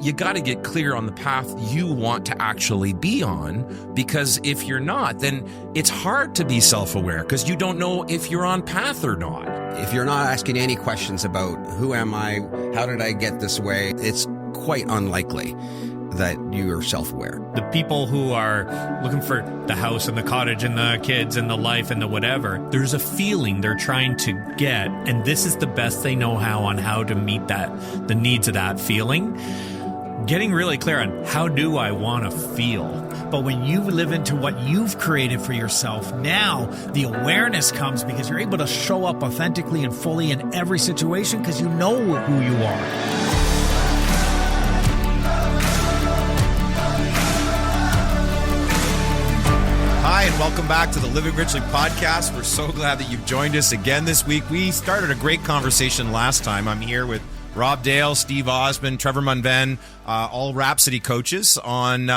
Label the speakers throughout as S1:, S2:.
S1: you got to get clear on the path you want to actually be on, because if you're not, then it's hard to be self-aware because you don't know if you're on path or not.
S2: If you're not asking any questions about who am I, how did I get this way, it's quite unlikely that you are self-aware.
S3: The people who are looking for the house and the cottage and the kids and the life and the whatever, there's a feeling they're trying to get, and this is the best they know how on how to meet the needs of that feeling. Getting really clear on how do I want to feel.
S4: But when you live into what you've created for yourself, now the awareness comes because you're able to show up authentically and fully in every situation because you know who you are.
S5: Hi, and welcome back to the Living Richly podcast. We're so glad that you've joined us again this week. We started a great conversation last time. I'm here with Rob Dale, Steve Osmond, Trefor Munn-Venn, all Rhapsody coaches on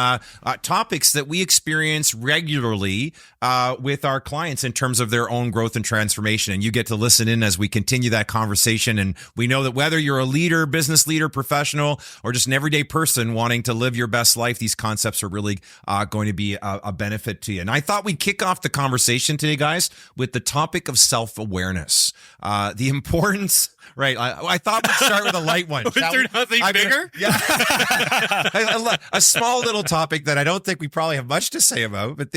S5: topics that we experience regularly with our clients in terms of their own growth and transformation. And you get to listen in as we continue that conversation. And we know that whether you're a leader, business leader, professional, or just an everyday person wanting to live your best life, these concepts are really going to be a benefit to you. And I thought we'd kick off the conversation today, guys, with the topic of self-awareness, the importance. Right. I thought we'd start with a light one.
S3: Was there nothing bigger?
S5: Yeah. A small little topic that I don't think we probably have much to say about. But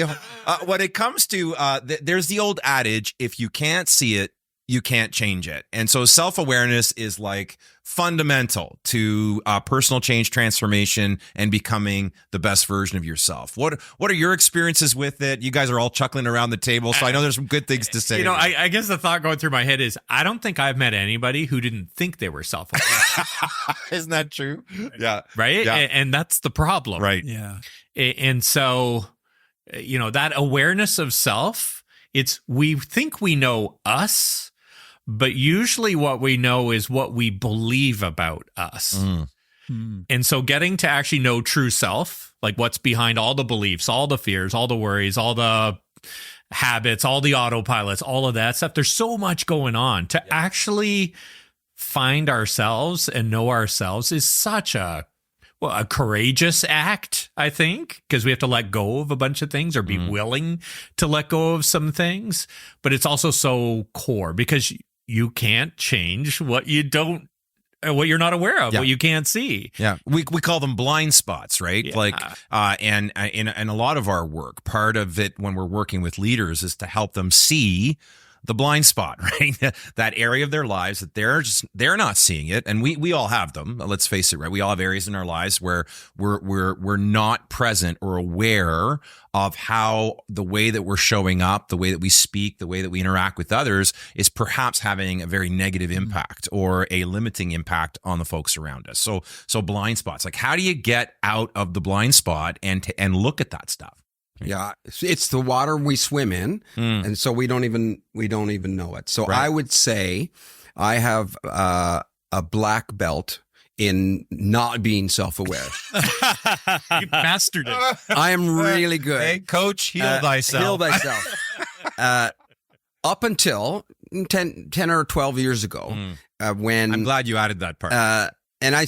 S5: when it comes to, there's the old adage, if you can't see it, you can't change it. And so self-awareness is like fundamental to personal change, transformation, and becoming the best version of yourself. What are your experiences with it? You guys are all chuckling around the table, so I know there's some good things to say.
S3: You know, I guess the thought going through my head is I don't think I've met anybody who didn't think they were self-aware.
S5: Isn't that true? Yeah.
S3: Right?
S5: Yeah.
S3: And that's the problem.
S5: Right.
S4: Yeah.
S3: And so, you know, that awareness of self, we think we know us, but usually what we know is what we believe about us. And so getting to actually know true self, like what's behind all the beliefs, all the fears, all the worries, all the habits, all the autopilots, all of that stuff. There's so much going on. To actually find ourselves and know ourselves is such a courageous act, I think, because we have to let go of a bunch of things or be willing to let go of some things. But it's also so core because you can't change what you're not aware of, what you can't see.
S5: Yeah. We call them blind spots, right?
S3: Yeah.
S5: Like, and in a lot of our work, part of it when we're working with leaders is to help them see the blind spot, right? That area of their lives that they're not seeing it. And we all have them. Let's face it, right? We all have areas in our lives where we're not present or aware of how the way that we're showing up, the way that we speak, the way that we interact with others is perhaps having a very negative impact or a limiting impact on the folks around us. So blind spots, like how do you get out of the blind spot and look at that stuff?
S2: Yeah, it's the water we swim in, and so we don't even know it. So I would say I have a black belt in not being self-aware.
S3: You mastered it.
S2: I am really good.
S5: Hey, coach, heal thyself.
S2: Heal thyself. Up until 10 or 12 years ago, when
S5: I'm glad you added that part.
S2: and I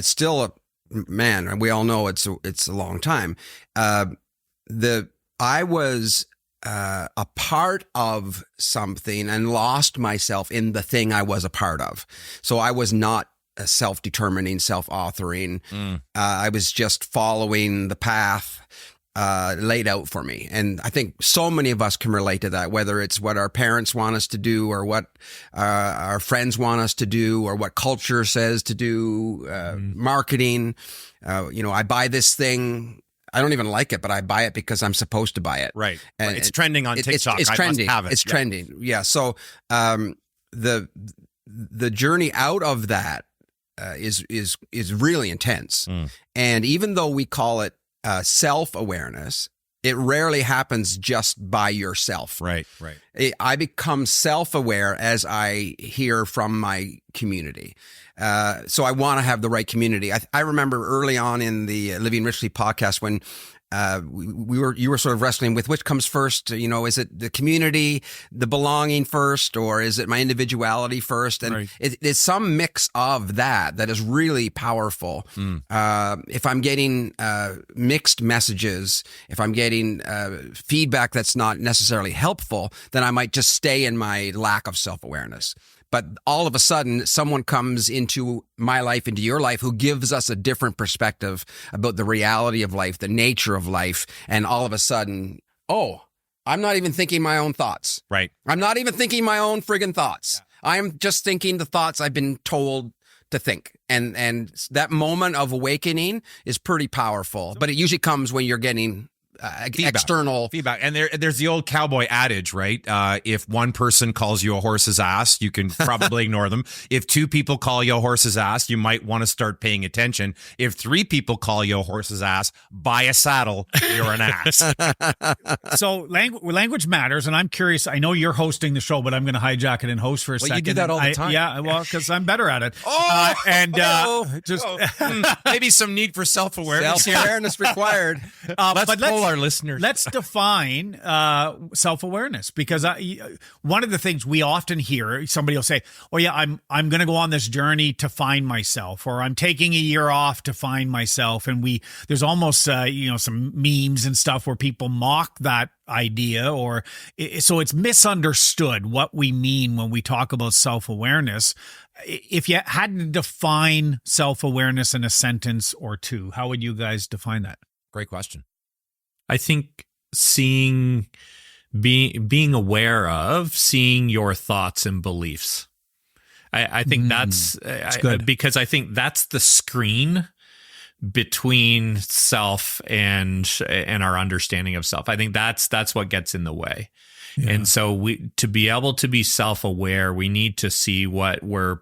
S2: still, man, we all know it's a long time. I was a part of something and lost myself in the thing I was a part of. So I was not self-determining, self-authoring. I was just following the path laid out for me. And I think so many of us can relate to that, whether it's what our parents want us to do or what our friends want us to do or what culture says to do, marketing. I buy this thing. I don't even like it, but I buy it because I'm supposed to buy it.
S5: Right.
S2: And
S5: it's trending on TikTok.
S2: It's trending.
S5: I must have it.
S2: It's trending. Yeah. So the journey out of that is really intense. And even though we call it self-awareness, it rarely happens just by yourself.
S5: Right.
S2: I become self-aware as I hear from my community. So I want to have the right community. I remember early on in the Living Richly podcast when you were sort of wrestling with which comes first. Is it the community, the belonging first, or is it my individuality first? And it's some mix of that is really powerful. If I'm getting mixed messages, if I'm getting feedback that's not necessarily helpful, then I might just stay in my lack of self-awareness. But all of a sudden, someone comes into my life, into your life, who gives us a different perspective about the reality of life, the nature of life. And all of a sudden, I'm not even thinking my own thoughts.
S5: Right.
S2: I'm not even thinking my own friggin' thoughts. Yeah. I'm just thinking the thoughts I've been told to think. And that moment of awakening is pretty powerful. But it usually comes when you're getting external
S5: feedback. And there's the old cowboy adage, right? If one person calls you a horse's ass, you can probably ignore them. If two people call you a horse's ass, you might want to start paying attention. If three people call you a horse's ass, buy a saddle, you're an ass.
S4: So language matters, and I'm curious. I know you're hosting the show, but I'm going to hijack it and host for a second.
S5: You do that all the time.
S4: Yeah, well, because I'm better at it.
S5: Maybe some need for self-awareness.
S2: Self-awareness required.
S5: Our listeners.
S4: Let's define self-awareness, because one of the things we often hear, somebody will say, "Oh yeah, I'm going to go on this journey to find myself," or "I'm taking a year off to find myself," and there's almost some memes and stuff where people mock that idea, so it's misunderstood what we mean when we talk about self-awareness. If you had to define self-awareness in a sentence or two, how would you guys define that?
S5: Great question.
S3: I think being aware of, seeing your thoughts and beliefs. I think that's good, because I think that's the screen between self and our understanding of self. I think that's what gets in the way. Yeah. And so to be able to be self-aware, we need to see what we're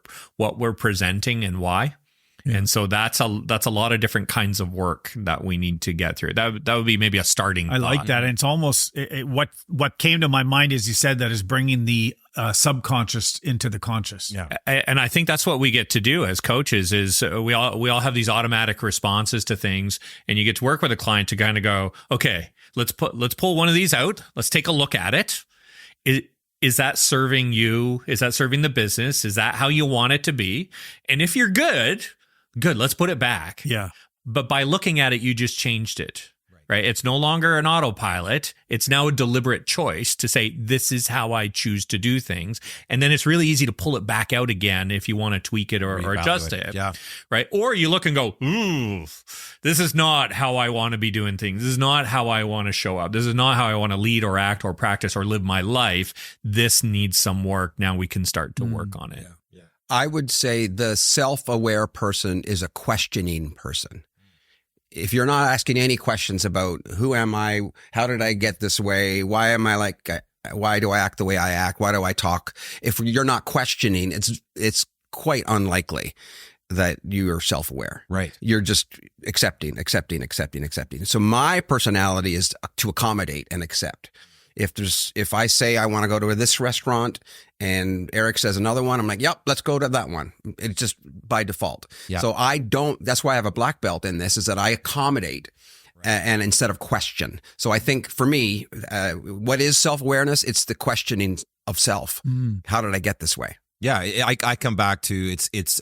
S3: presenting and why. Yeah. And so that's a lot of different kinds of work that we need to get through. That would be maybe a starting thought.
S4: I like that. And it's almost what came to my mind as you said that is bringing the subconscious into the conscious.
S3: Yeah. And I think that's what we get to do as coaches is we all have these automatic responses to things, and you get to work with a client to kind of go, okay, let's pull one of these out. Let's take a look at it. Is that serving you? Is that serving the business? Is that how you want it to be? And if you're good, let's put it back.
S4: Yeah.
S3: But by looking at it, you just changed it, right? It's no longer an autopilot. It's now a deliberate choice to say, this is how I choose to do things. And then it's really easy to pull it back out again if you want to tweak it or adjust it.
S5: Yeah.
S3: Right. Or you look and go, ooh, this is not how I want to be doing things. This is not how I want to show up. This is not how I want to lead or act or practice or live my life. This needs some work. Now we can start to work on it.
S5: Yeah.
S2: I would say the self-aware person is a questioning person. If you're not asking any questions about who am I, how did I get this way, why am I like, why do I act the way I act, why do I talk? If you're not questioning, it's quite unlikely that you are self-aware.
S5: Right.
S2: You're just accepting. So my personality is to accommodate and accept. If I say I want to go to this restaurant and Eric says another one, I'm like, yep, let's go to that one. It's just by default. Yep. So that's why I have a black belt in this, is that I accommodate and instead of question. So I think for me, what is self-awareness? It's the questioning of self. How did I get this way?
S5: Yeah, I come back to it's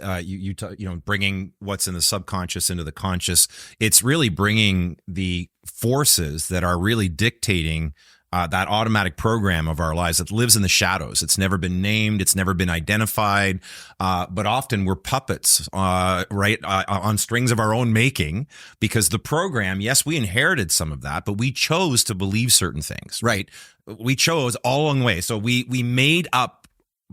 S5: bringing what's in the subconscious into the conscious. It's really bringing the forces that are really dictating that automatic program of our lives that lives in the shadows. It's never been named. It's never been identified. But often we're puppets, on strings of our own making, because the program, yes, we inherited some of that, but we chose to believe certain things, right? We chose all along the way. So we made up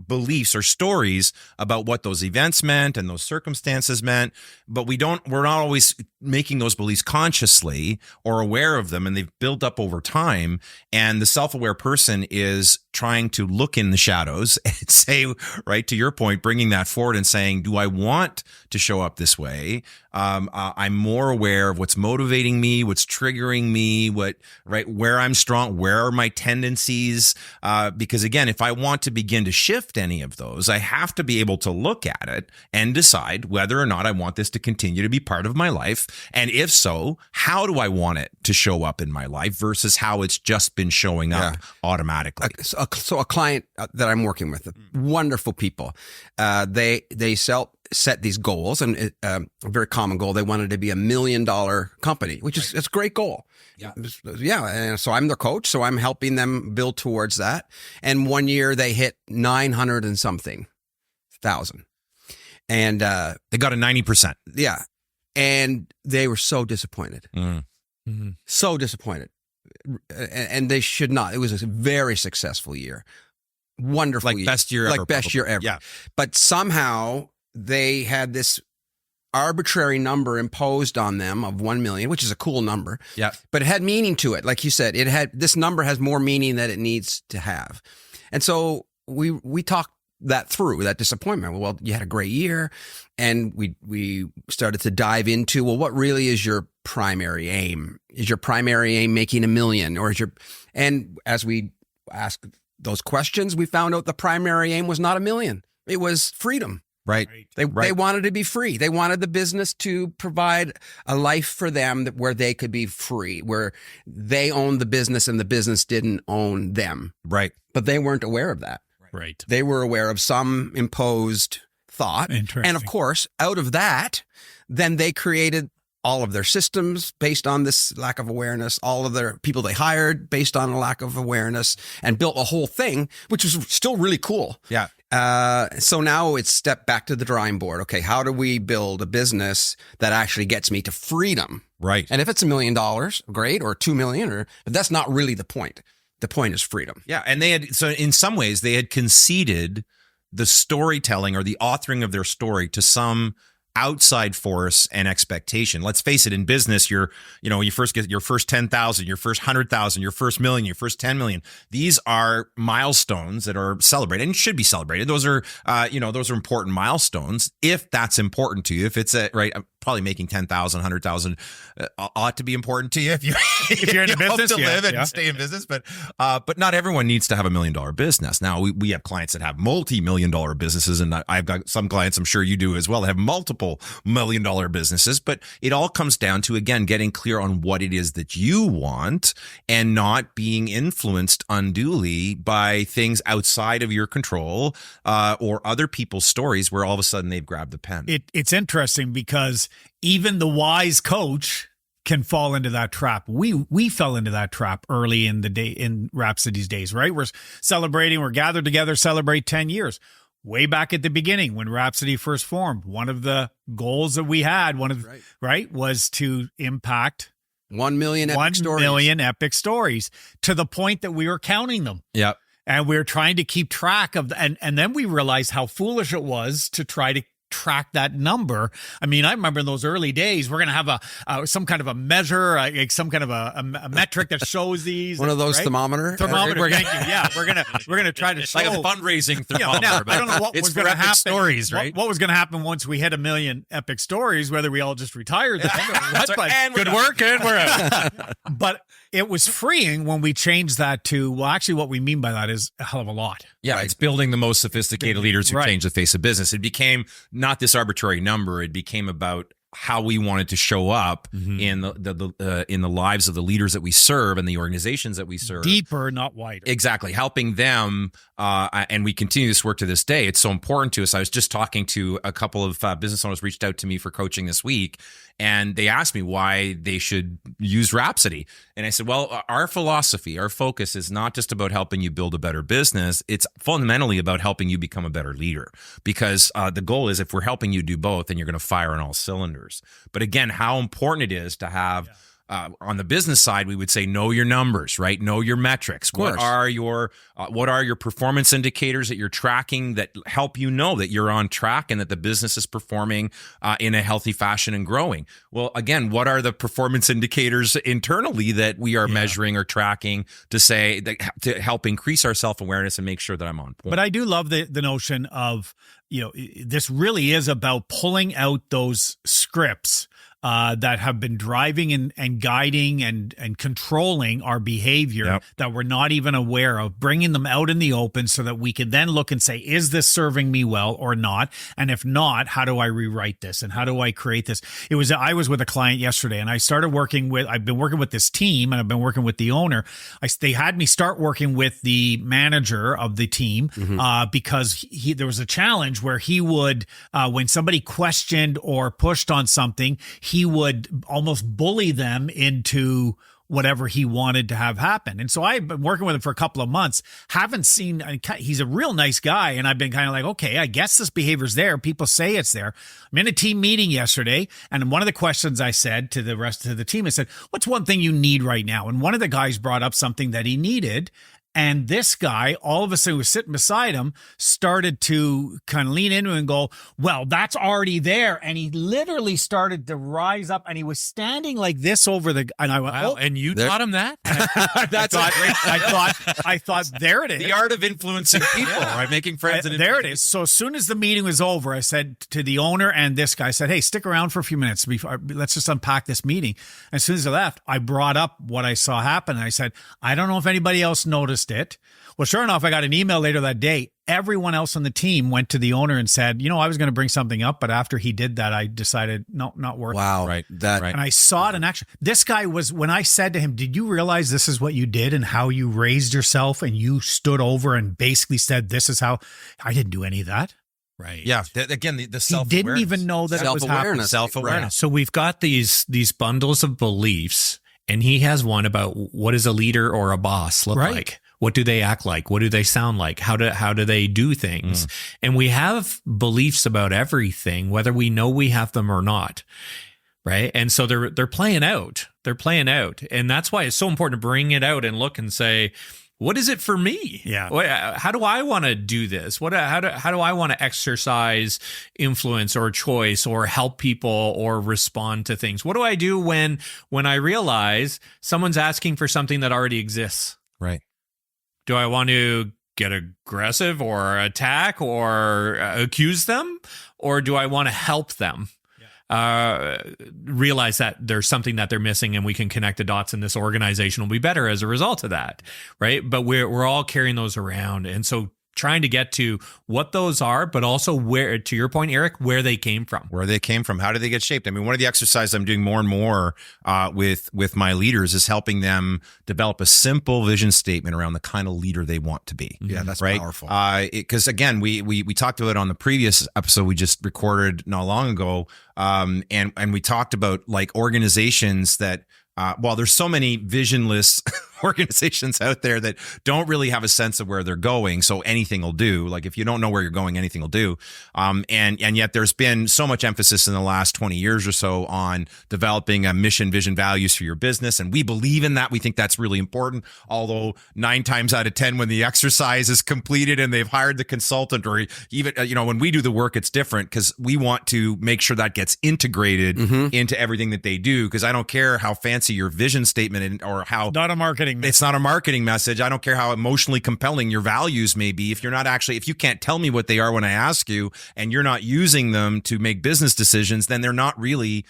S5: beliefs or stories about what those events meant and those circumstances meant, but we're not always making those beliefs consciously or aware of them, and they've built up over time. And the self-aware person is trying to look in the shadows and say, right, to your point, bringing that forward and saying, do I want to show up this way? I'm more aware of what's motivating me, what's triggering me, where I'm strong, where are my tendencies? Because again, if I want to begin to shift
S1: shift any of those. I have to be able to look at it and decide whether or not I want this to continue to be part of my life. And if so, how do I want it to show up in my life versus how it's just been showing up automatically?
S2: So a client that I'm working with, wonderful people, they set these goals, and a very common goal. They wanted to be $1 million company, which is it's a great goal. Yeah. And so I'm their coach, so I'm helping them build towards that. And one year they hit 900 and something thousand, and
S1: They got a 90%.
S2: yeah, and they were so disappointed, so disappointed, and they should not. It was a very successful year, wonderful,
S1: Like
S2: year.
S1: best year
S2: like
S1: ever,
S2: best year ever.
S1: Yeah.
S2: But somehow they had this arbitrary number imposed on them of 1 million, which is a cool number.
S1: Yeah.
S2: But it had meaning to it. Like you said, this number has more meaning than it needs to have. And so we talked that through, that disappointment. Well, you had a great year, and we started to dive into, well, what really is your primary aim? Is your primary aim making $1 million, or and as we asked those questions, we found out the primary aim was not $1 million. It was freedom.
S1: Right.
S2: They wanted to be free. They wanted the business to provide a life for them where they could be free, where they owned the business and the business didn't own them.
S1: Right.
S2: But they weren't aware of that.
S3: Right.
S2: They were aware of some imposed thought.
S4: Interesting.
S2: And of course, out of that, then they created all of their systems based on this lack of awareness, all of their people they hired based on a lack of awareness, and built a whole thing, which was still really cool.
S1: Yeah.
S2: So now it's step back to the drawing board. Okay, how do we build a business that actually gets me to freedom?
S1: Right.
S2: And if it's $1 million, great, or 2 million, but that's not really the point. The point is freedom.
S1: Yeah. And so in some ways they had conceded the storytelling or the authoring of their story to some outside force and expectation. Let's face it, in business, you first get your first 10,000, your first 100,000, your first million, your first 10 million. These are milestones that are celebrated and should be celebrated. Those are, those are important milestones. If that's important to you, if it's probably making 10,000, 100,000 ought to be important to you if you're in
S3: the business,
S1: to live and stay in business. But not everyone needs to have $1 million business. Now we have clients that have multi-million-dollar businesses, and I've got some clients, I'm sure you do as well, that have multiple $1 million businesses. But it all comes down to, again, getting clear on what it is that you want and not being influenced unduly by things outside of your control or other people's stories where all of a sudden they've grabbed the pen.
S4: It's interesting because even the wise coach can fall into that trap. We fell into that trap early in the day, in Rhapsody's days, right? We're celebrating, we're gathered together, celebrate 10 years. Way back at the beginning when Rhapsody first formed, one of the goals that we had, was to impact
S2: 1 million epic stories.
S4: 1 million epic stories, to the point that we were counting them.
S1: Yeah.
S4: And we were trying to keep track of, and then we realized how foolish it was to try to track that number. I mean, I remember in those early days, we're going to have some kind of a measure, like some kind of a metric that shows these.
S2: One of those thermometer.
S4: Thank you. Yeah, we're gonna try to show
S1: like a fundraising thermometer.
S4: Now, I don't know what
S1: it's
S4: was going to happen.
S1: Stories, right?
S4: What was going to happen once we hit 1 million epic stories? Whether we all just retired.
S1: That's right. And
S3: Good work, and we're out.
S4: But it was freeing when we changed that to, well, actually what we mean by that is a hell of a lot.
S1: Yeah, it's building the most sophisticated leaders who change the face of business. It became not this arbitrary number. It became about how we wanted to show up in the lives of the leaders that we serve and the organizations that we serve.
S4: Deeper, not wider.
S1: Exactly. Helping them. And we continue this work to this day. It's so important to us. I was just talking to a couple of business owners reached out to me for coaching this week, and they asked me why they should use Rhapsody. And I said, well, our philosophy, our focus is not just about helping you build a better business. It's fundamentally about helping you become a better leader, because the goal is, if we're helping you do both, then you're going to fire on all cylinders. But again, how important it is to have on the business side, we would say, know your numbers, right? Know your metrics. What are your performance indicators that you're tracking that help you know that you're on track and that the business is performing in a healthy fashion and growing? Well, again, what are the performance indicators internally that we are measuring or tracking to say that, to help increase our self-awareness and make sure that I'm on point?
S4: But I do love the notion of, this really is about pulling out those scripts that have been driving and guiding and controlling our behavior that we're not even aware of, bringing them out in the open so that we can then look and say, is this serving me well or not? And if not, how do I rewrite this? And how do I create this? I was with a client yesterday, and I've been working with this team, and I've been working with the owner. They had me start working with the manager of the team because there was a challenge where he would, when somebody questioned or pushed on something, he would almost bully them into whatever he wanted to have happen. And so I've been working with him for a couple of months, he's a real nice guy. And I've been kind of like, okay, I guess this behavior's there. People say it's there. I'm in a team meeting yesterday. And one of the questions I said to the rest of the team, I said, what's one thing you need right now? And one of the guys brought up something that he needed. And this guy, all of a sudden, who was sitting beside him, started to kind of lean into him and go, well, that's already there. And he literally started to rise up, and he was standing like this over the, and I went,
S3: wow, and you taught him that?
S4: I thought, there it is.
S5: The art of influencing people, right? Making friends.
S4: There it is. So as soon as the meeting was over, I said to the owner and this guy, I said, hey, stick around for a few minutes. Let's just unpack this meeting. As soon as I left, I brought up what I saw happen. And I said, I don't know if anybody else noticed it. Well, sure enough, I got an email later that day. Everyone else on the team went to the owner and said, I was going to bring something up, but after he did that, I decided, no, not worth it.
S2: Wow.
S5: Right.
S4: And I saw it in action. This guy when I said to him, did you realize this is what you did and how you raised yourself, and you stood over and basically said, this is how, I didn't do any of that.
S3: Right.
S5: Yeah. Again, the self-awareness.
S4: He didn't even know that it was happening.
S5: Self-awareness.
S3: Right. So we've got these bundles of beliefs, and he has one about what does a leader or a boss look like? What do they act like? What do they sound like? How do they do things? And we have beliefs about everything, whether we know we have them or not. Right. And so they're playing out. And that's why it's so important to bring it out and look and say, what is it for me?
S4: Yeah.
S3: How do I want to do this? How do I want to exercise influence or choice or help people or respond to things? What do I do when I realize someone's asking for something that already exists?
S5: Right.
S3: Do I want to get aggressive or attack or accuse them? Or do I want to help them realize that there's something that they're missing, and we can connect the dots, and this organization will be better as a result of that, right? But we're all carrying those around. And so trying to get to what those are, but also where, to your point, Eric, where they came from.
S5: How did they get shaped? I mean, one of the exercises I'm doing more and more with my leaders is helping them develop a simple vision statement around the kind of leader they want to be.
S2: Yeah, that's
S5: right?
S2: powerful.
S5: Because again, we talked about it on the previous episode we just recorded not long ago, and we talked about like organizations that. While there's so many visionless organizations out there that don't really have a sense of where they're going, so anything will do. Like if you don't know where you're going, anything will do. And yet there's been so much emphasis in the last 20 years or so on developing a mission, vision, values for your business, and we believe in that. We think that's really important. Although 9 times out of 10, when the exercise is completed and they've hired the consultant, or even when we do the work, it's different because we want to make sure that gets integrated into everything that they do. Because I don't care how fancy your vision statement or how
S4: not a marketing message.
S5: It's not a marketing message. I don't care how emotionally compelling your values may be. If you can't tell me what they are when I ask you, and you're not using them to make business decisions, then they're not really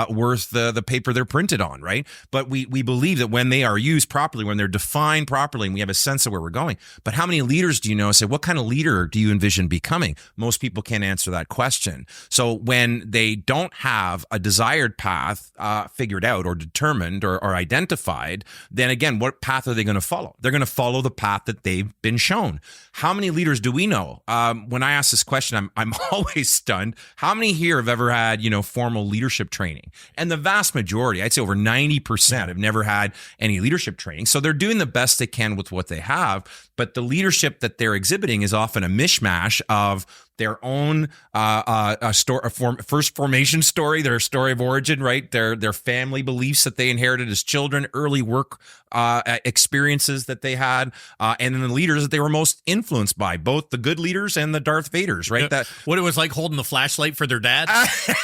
S5: worth the paper they're printed on, right? But we believe that when they are used properly, when they're defined properly, and we have a sense of where we're going. But how many leaders do you know say, what kind of leader do you envision becoming? Most people can't answer that question. So when they don't have a desired path figured out or determined or identified, then again, what path are they going to follow? They're going to follow the path that they've been shown. How many leaders do we know? When I ask this question, I'm always stunned. How many here have ever had, formal leadership training? And the vast majority, I'd say over 90%, have never had any leadership training. So they're doing the best they can with what they have. But the leadership that they're exhibiting is often a mishmash of their own first formation story, their story of origin, right? Their family beliefs that they inherited as children, early work experiences that they had, and then the leaders that they were most influenced by, both the good leaders and the Darth Vaders, right?
S3: That what it was like holding the flashlight for their dad.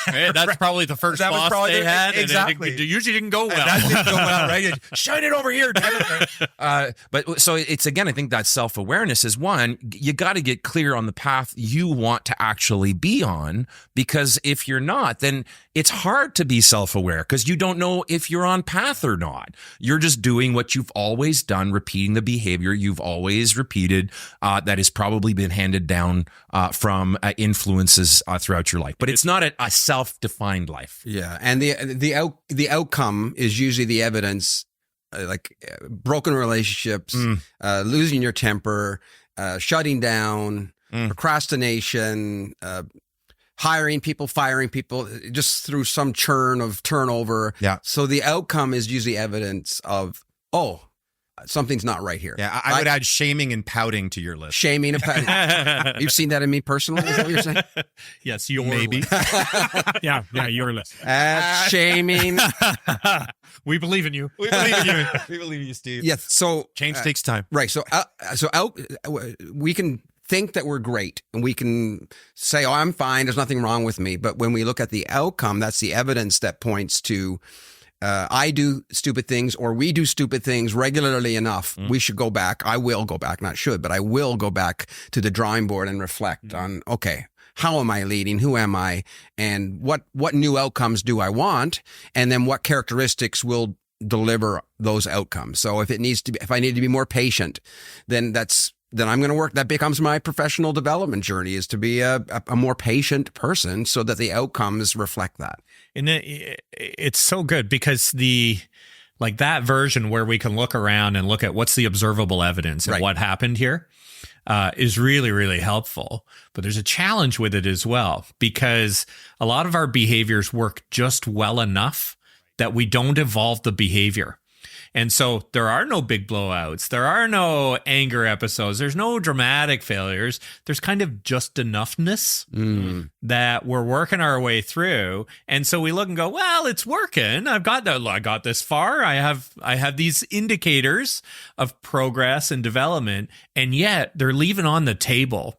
S3: Right? That's
S5: right.
S3: Probably the first boss they had.
S5: Exactly.
S3: And it usually didn't go well.
S5: That didn't go well, right? Shine it over here, Dad. But so it's, again, I think that self-awareness is one, you got to get clear on the path you
S1: want to actually be on, because if you're not, then it's hard to be self-aware because you don't know if you're on path or not. You're just doing what you've always done, repeating the behavior you've always repeated that has probably been handed down from influences throughout your life. But it's not a self-defined life.
S2: Yeah, and the outcome is usually the evidence, like broken relationships, losing your temper, shutting down, procrastination, hiring people, firing people, just through some churn of turnover.
S5: Yeah.
S2: So the outcome is usually evidence of, something's not right here.
S5: Yeah, I would add shaming and pouting to your list.
S2: Shaming and pouting. You've seen that in me personally? Is that what you're saying?
S3: Yes, your
S5: Maybe.
S3: list. yeah, your list.
S2: Shaming.
S3: We believe in you.
S5: We believe in you. We believe in you, Steve.
S2: Yes. So
S5: Change takes time.
S2: right. So we can think that we're great and we can say, I'm fine. There's nothing wrong with me. But when we look at the outcome, that's the evidence that points to I do stupid things or we do stupid things regularly enough. We should go back. I will go back, not should, but I will go back to the drawing board and reflect on, okay, how am I leading? Who am I? And what new outcomes do I want? And then what characteristics will deliver those outcomes? So if I need to be more patient, then I'm going to work. That becomes my professional development journey, is to be a more patient person so that the outcomes reflect that.
S3: And it's so good because that version where we can look around and look at what's the observable evidence and what happened here is really, really helpful. But there's a challenge with it as well, because a lot of our behaviors work just well enough that we don't evolve the behavior. And so there are no big blowouts. There are no anger episodes. There's no dramatic failures. There's kind of just enoughness that we're working our way through. And so we look and go, well, it's working. I got this far. I have these indicators of progress and development. And yet they're leaving on the table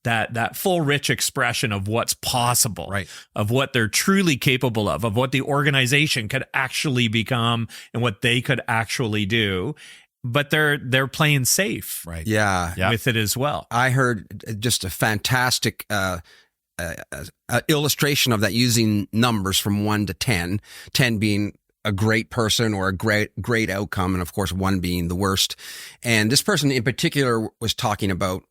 S3: that full rich expression of what's possible,
S5: right,
S3: of what they're truly capable of what the organization could actually become and what they could actually do. But they're playing safe,
S5: right?
S2: Yeah,
S3: with it as well.
S2: I heard just a fantastic illustration of that using numbers from 1 to 10, 10 being a great person or a great outcome, and of course 1 being the worst. And this person in particular was talking about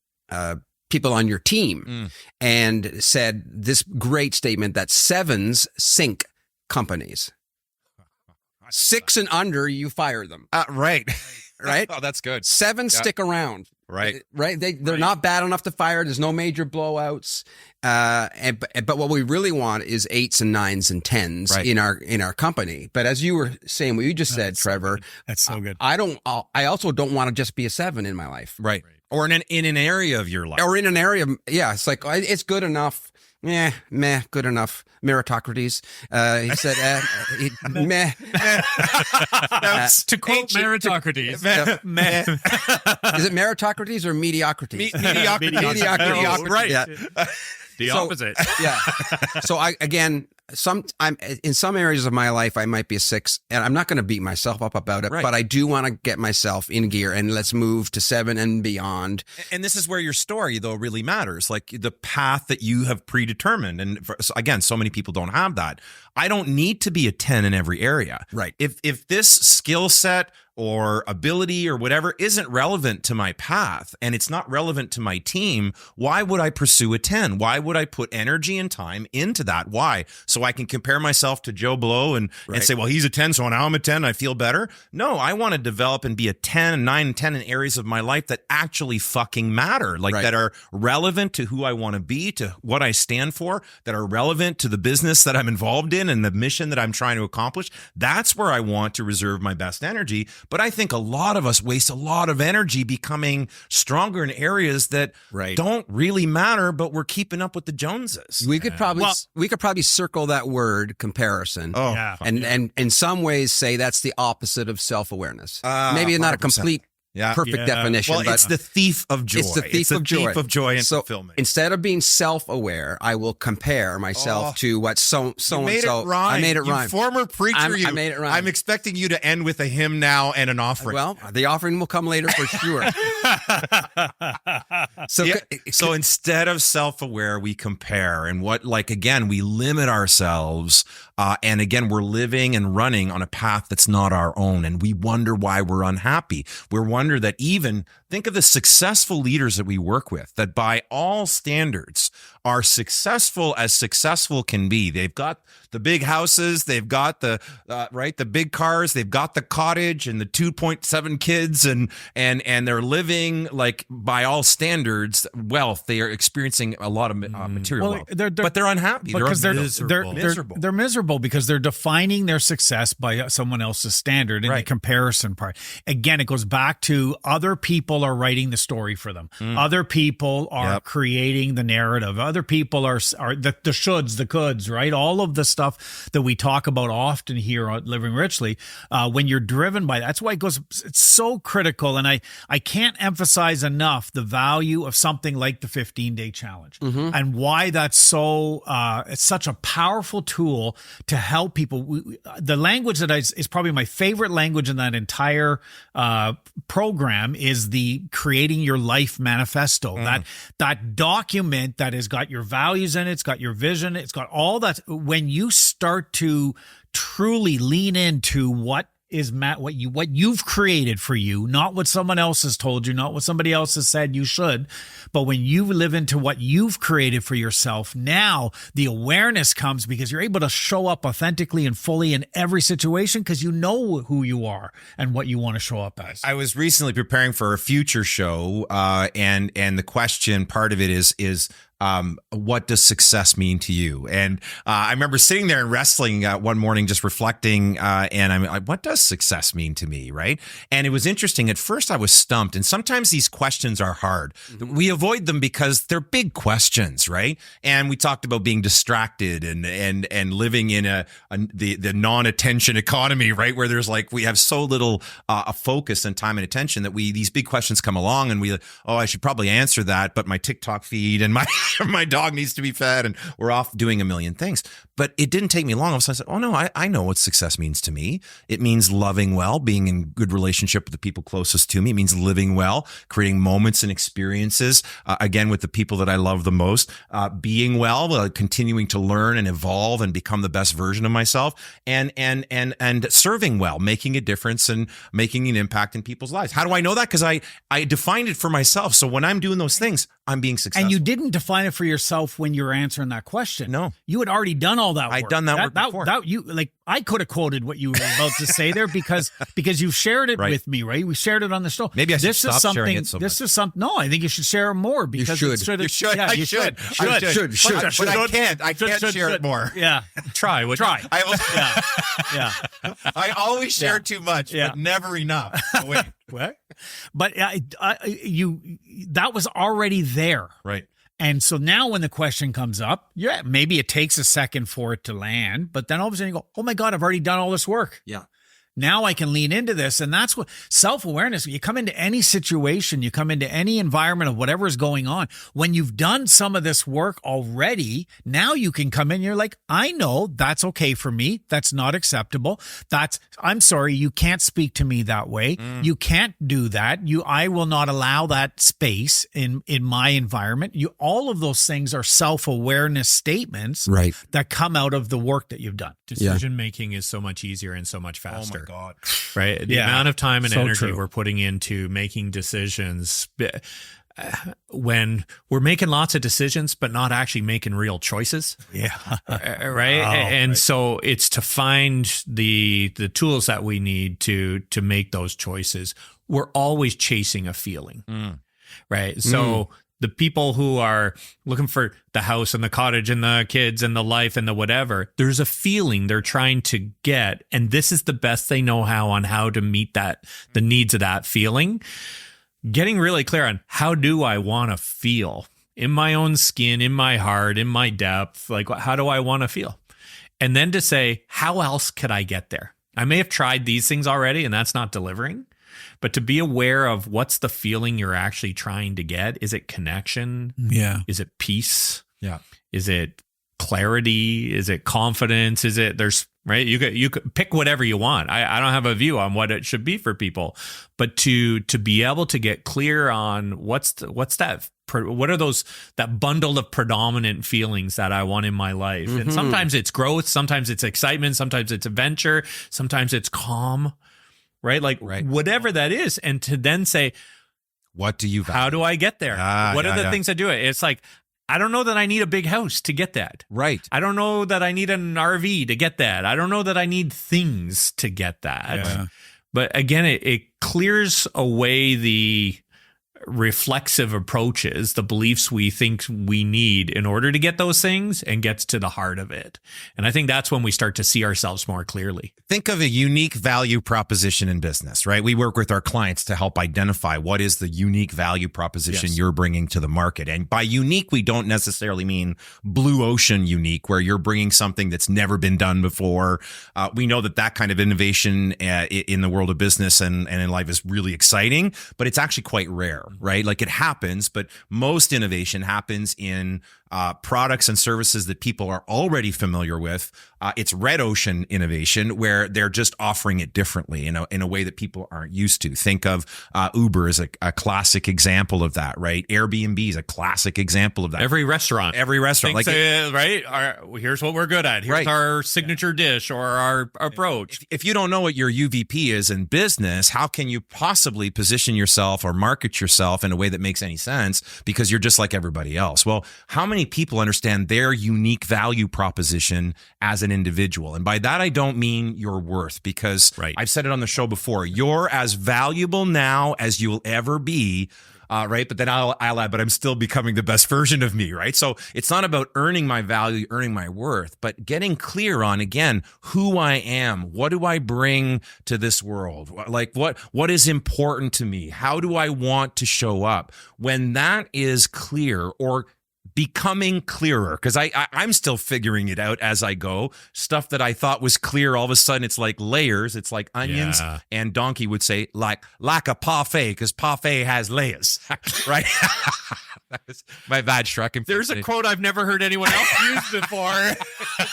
S2: people on your team and said this great statement that 7s sink companies. 6 and under, you fire them.
S5: Right.
S2: Right?
S5: Oh, that's good.
S2: 7 stick around.
S5: Right.
S2: Right. They're not bad enough to fire. There's no major blowouts. But what we really want is 8s and 9s and 10s in our company. But as you were saying, what you just said, Trevor,
S4: that's so good.
S2: I also don't want to just be a 7 in my life.
S5: Right. Or in an area of your life.
S2: Or in an area. Yeah. It's like, it's good enough. Good enough. Meritocrates. He said, meh.
S3: To quote Meritocrates.
S2: Is it meritocrates or mediocrities?
S5: Mediocrity. Right.
S2: Yeah.
S3: The opposite.
S2: Yeah. So I'm in some areas of my life, I might be a 6, and I'm not going to beat myself up about it, but I do want to get myself in gear and let's move to 7 and beyond.
S5: And this is where your story, though, really matters, like the path that you have predetermined. And again, so many people don't have that. I don't need to be a 10 in every area.
S2: Right.
S5: If this skill set or ability or whatever isn't relevant to my path and it's not relevant to my team, why would I pursue a 10? Why would I put energy and time into that? Why? So I can compare myself to Joe Blow and say, well, he's a 10, so now I'm a 10, I feel better. No, I want to develop and be a 10, 9, 10 in areas of my life that actually fucking matter, that are relevant to who I want to be, to what I stand for, that are relevant to the business that I'm involved in and the mission that I'm trying to accomplish. That's where I want to reserve my best energy. But I think a lot of us waste a lot of energy becoming stronger in areas that don't really matter, but we're keeping up with the Joneses.
S2: We could probably circle that word comparison.
S5: Oh,
S2: and in some ways say that's the opposite of self-awareness. Maybe not 100%. A complete
S5: Yeah.
S2: perfect definition.
S5: Well,
S2: but
S5: it's the thief of joy.
S2: It's the thief of joy.
S5: Thief of joy and
S2: so
S5: fulfillment.
S2: instead of being self-aware, I will compare myself to what so
S5: You made
S2: and so.
S5: it rhyme.
S2: I made it
S5: You
S2: rhyme.
S5: former preacher.
S2: I made it rhyme.
S5: I'm expecting you to end with a hymn now and an offering.
S2: Well, the offering will come later for sure. So,
S5: Yeah. So instead of self-aware, we compare, and again, we limit ourselves, and again, we're living and running on a path that's not our own, and we wonder why we're unhappy. We wonder that even think of the successful leaders that we work with, that by all standards are successful as successful can be. They've got the big houses, they've got the the big cars, they've got the cottage and the 2.7 kids, and they're living like by all standards wealth. They are experiencing a lot of material wealth, but they're unhappy
S4: because
S5: they're miserable.
S4: They're miserable because they're defining their success by someone else's standard in the comparison part. Again, it goes back to other people are writing the story for them. Other people are creating the narrative. Other people are the shoulds, the coulds, right? All of the stuff that we talk about often here on Living Richly, when you're driven by that's why it's so critical. And I can't emphasize enough the value of something like the 15-day challenge and why that's so, it's such a powerful tool to help people. The language that is probably my favorite language in that entire program is the creating your life manifesto, that document that has got your values in it, it's got your vision, it's got all that. When you start to truly lean into what you've created for you, not what someone else has told you, not what somebody else has said you should, but when you live into what you've created for yourself, now the awareness comes because you're able to show up authentically and fully in every situation because you know who you are and what you want to show up as.
S5: I was recently preparing for a future show, and the question, part of it is what does success mean to you? And I remember sitting there and wrestling one morning, just reflecting, and I'm like, what does success mean to me, right? And it was interesting. At first, I was stumped, and sometimes these questions are hard. We avoid them because they're big questions, right? And we talked about being distracted and living in the non-attention economy, right? Where there's we have so little focus and time and attention that these big questions come along, and I should probably answer that, but my TikTok feed and my dog needs to be fed, and we're off doing a million things. But it didn't take me long. All of a sudden I said, oh no, I know what success means to me. It means loving well, being in good relationship with the people closest to me. It means living well, creating moments and experiences, again, with the people that I love the most, being well, continuing to learn and evolve and become the best version of myself, and serving well, making a difference and making an impact in people's lives. How do I know that? Because I defined it for myself. So when I'm doing those things, I'm being successful.
S4: And you didn't define it for yourself when you were answering that question.
S5: No.
S4: You had already done all that work.
S5: I'd done that work before.
S4: I could have quoted what you were about to say there because you've shared it with me, right? We shared it on the show.
S5: Maybe I should stop sharing it so much.
S4: This is something. No, I think you should share it more because
S2: you should.
S5: You should.
S4: Yeah,
S5: I
S4: you should.
S5: But I can't. I can't share it more.
S4: Yeah.
S3: Try.
S4: Yeah.
S5: I always share too much, but never enough. Oh, wait.
S4: What? But that was already there.
S5: Right.
S4: And so now when the question comes up, maybe it takes a second for it to land, but then all of a sudden you go, oh my God, I've already done all this work.
S2: Yeah.
S4: Now I can lean into this. And that's what self-awareness, you come into any situation, you come into any environment of whatever is going on. When you've done some of this work already, now you can come in, you're like, I know that's okay for me. That's not acceptable. I'm sorry, you can't speak to me that way. You can't do that. I will not allow that space in my environment. All of those things are self-awareness statements that come out of the work that you've done.
S3: Decision making is so much easier and so much faster.
S5: Oh my God.
S3: Right? The amount of time and energy
S4: true.
S3: we're putting into making decisions when we're making lots of decisions, but not actually making real choices.
S4: Yeah.
S3: Right. So it's to find the tools that we need to make those choices. We're always chasing a feeling. Right. So the people who are looking for the house and the cottage and the kids and the life and the whatever, there's a feeling they're trying to get. And this is the best they know how to meet the needs of that feeling. Getting really clear on how do I want to feel in my own skin, in my heart, in my depth, how do I want to feel? And then to say, how else could I get there? I may have tried these things already and that's not delivering. but to be aware of what's the feeling you're actually trying to get. Is it connection?
S4: Yeah.
S3: Is it peace?
S1: Yeah.
S3: Is it clarity? Is it confidence? Is it right? You could pick whatever you want. I don't have a view on what it should be for people, but to be able to get clear on what are those, that bundle of predominant feelings that I want in my life. And sometimes it's growth, sometimes it's excitement, sometimes it's adventure, sometimes it's calm, right? Like whatever that is. And to then say,
S1: what do you value?
S3: How do I get there? What are the things that do it? It's like, I don't know that I need a big house to get that.
S1: Right.
S3: I don't know that I need an RV to get that. I don't know that I need things to get that.
S4: Yeah.
S3: But again, it clears away the reflexive approaches, the beliefs we think we need in order to get those things, and gets to the heart of it. And I think that's when we start to see ourselves more clearly.
S5: Think of a unique value proposition in business, right? We work with our clients to help identify what is the unique value proposition you're bringing to the market. And by unique, we don't necessarily mean blue ocean unique, where you're bringing something that's never been done before. We know that kind of innovation in the world of business and in life is really exciting, but it's actually quite rare, right? Like it happens, but most innovation happens in products and services that people are already familiar with. It's red ocean innovation, where they're just offering it differently in a way that people aren't used to. Think of Uber as a classic example of that, right? Airbnb is a classic example of that.
S3: Every restaurant,
S5: like
S3: right? Here's what we're good at. Here's our signature dish or our approach.
S5: If you don't know what your UVP is in business, how can you possibly position yourself or market yourself in a way that makes any sense? Because you're just like everybody else. Well, how many people understand their unique value proposition as an individual? And by that, I don't mean your worth, because I've said it on the show before. You're as valuable now as you'll ever be. Right. But then I'll add, but I'm still becoming the best version of me. Right. So it's not about earning my value, earning my worth, but getting clear on, again, who I am. What do I bring to this world? Like what is important to me? How do I want to show up? When that is clear, or becoming clearer, because I'm still figuring it out as I go. Stuff that I thought was clear, all of a sudden it's like layers. It's like onions.
S3: Yeah.
S5: And Donkey would say like a parfait, because parfait has layers, right? That was my bad Shrek.
S3: There's a quote I've never heard anyone else use before.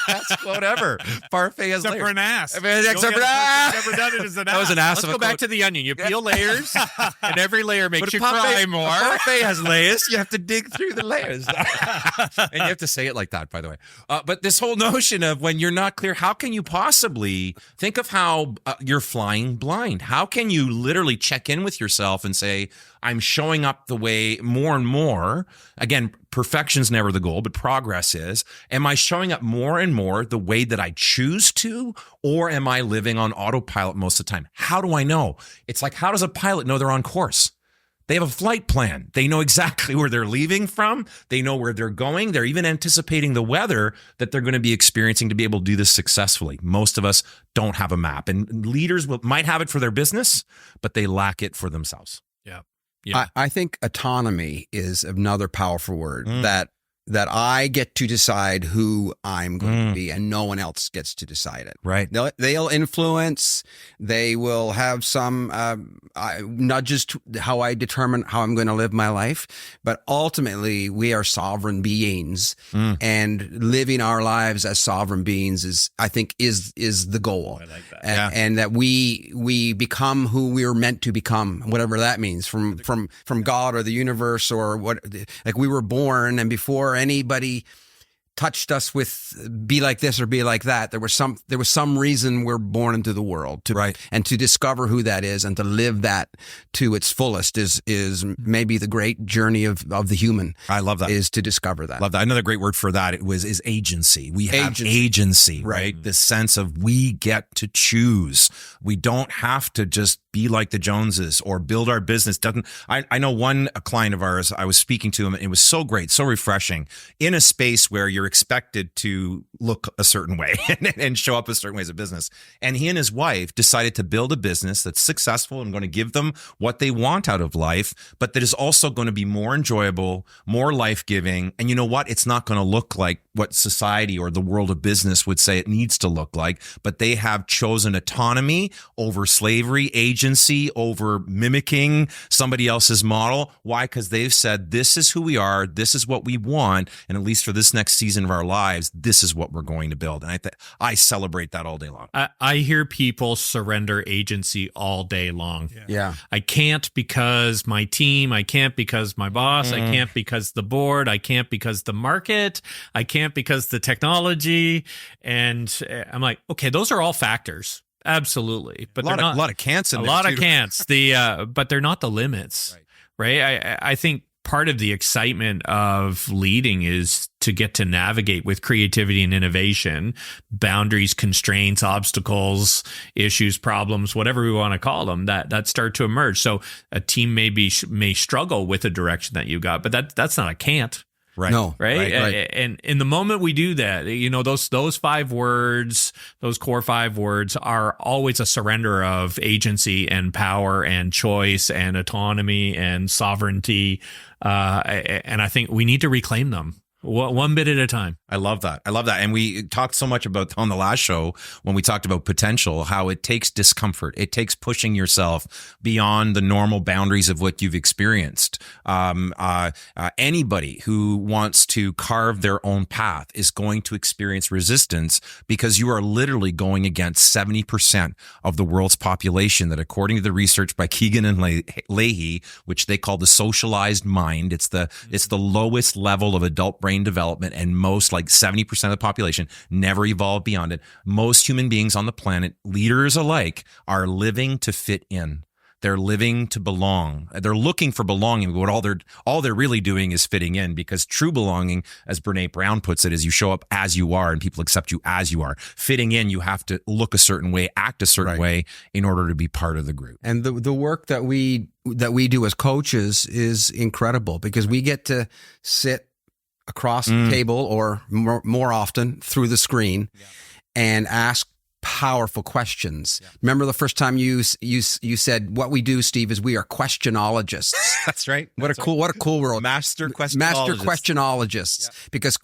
S5: Best quote ever. Parfait has
S4: Except
S5: layers.
S4: for an ass.
S5: Except for
S4: never done it as an ass.
S5: That was an ass.
S3: Let's go back to the onion. You peel layers, and every layer makes you cry more.
S5: A parfait has layers. You have to dig through the layers. And you have to say it like that, by the way. But this whole notion of when you're not clear, how can you possibly think of how you're flying blind? How can you literally check in with yourself and say, I'm showing up the way more and more. Again, perfection's never the goal, but progress is. Am I showing up more and more the way that I choose to, or am I living on autopilot most of the time? How do I know? It's like, how does a pilot know they're on course? They have a flight plan. They know exactly where they're leaving from. They know where they're going. They're even anticipating the weather that they're going to be experiencing to be able to do this successfully. Most of us don't have a map, and leaders might have it for their business, but they lack it for themselves.
S3: Yeah.
S2: I think autonomy is another powerful word, that I get to decide who I'm going to be, and no one else gets to decide it.
S5: Right.
S2: They'll influence. They will have some nudges to how I determine how I'm going to live my life. But ultimately, we are sovereign beings, and living our lives as sovereign beings is the goal.
S3: I like that.
S2: And that we become who we're meant to become, whatever that means, from God or the universe, or what. Like, we were born, and before anybody touched us with be like this or be like that, there was some reason we're born into the world and to discover who that is and to live that to its fullest is maybe the great journey of the human.
S5: I love that.
S2: Is to discover that.
S5: Love that. Another great word for that is agency. We have agency, right? The sense of we get to choose. We don't have to just be like the Joneses or build our business. I know a client of ours, I was speaking to him, and it was so great, so refreshing, in a space where you're expected to look a certain way and show up a certain way as a business. And he and his wife decided to build a business that's successful and going to give them what they want out of life, but that is also going to be more enjoyable, more life-giving. And you know what? It's not going to look like
S1: what society or the world of business would say it needs to look like, but they have chosen autonomy over slavery, agency over mimicking somebody else's model. Why? Because they've said, this is who we are, this is what we want, and at least for this next season of our lives, this is what we're going to build. And I celebrate that all day long.
S3: I hear people surrender agency all day long.
S2: Yeah.
S3: I can't because my team, I can't because my boss, I can't because the board, I can't because the market, I can't because the technology. And I'm like, okay, those are all factors. Absolutely. But
S5: a lot of cants in
S3: a
S5: there.
S3: lot
S5: too.
S3: of cants. But they're not the limits. Right. I think part of the excitement of leading is to get to navigate with creativity and innovation, boundaries, constraints, obstacles, issues, problems, whatever we want to call them, that start to emerge. So a team may struggle with the direction that you got, but that's not a can't.
S5: Right.
S2: No.
S3: Right?
S2: Right.
S3: And in the moment we do that, those 5 words, those core 5 words are always a surrender of agency and power and choice and autonomy and sovereignty. And I think we need to reclaim them one bit at a time.
S1: I love that. And we talked so much about on the last show when we talked about potential, how it takes discomfort. It takes pushing yourself beyond the normal boundaries of what you've experienced. Anybody who wants to carve their own path is going to experience resistance because you are literally going against 70% of the world's population that, according to the research by Keegan and Leahy, which they call the socialized mind, it's the lowest level of adult brain development, and most, like 70% of the population, never evolved beyond it. Most human beings on the planet, leaders alike, are living to fit in. They're living to belong. They're looking for belonging, but all they're really doing is fitting in, because true belonging, as Brene Brown puts it, is you show up as you are and people accept you as you are. Fitting in, you have to look a certain way, act a certain way in order to be part of the group.
S2: And the work that we do as coaches is incredible, because we get to sit across the table, or more often through the screen, and ask powerful questions. Remember the first time you said, what we do, Steve, is we are questionologists.
S5: That's right.
S2: What a cool world.
S5: Master questionologists.
S2: Master questionologists, because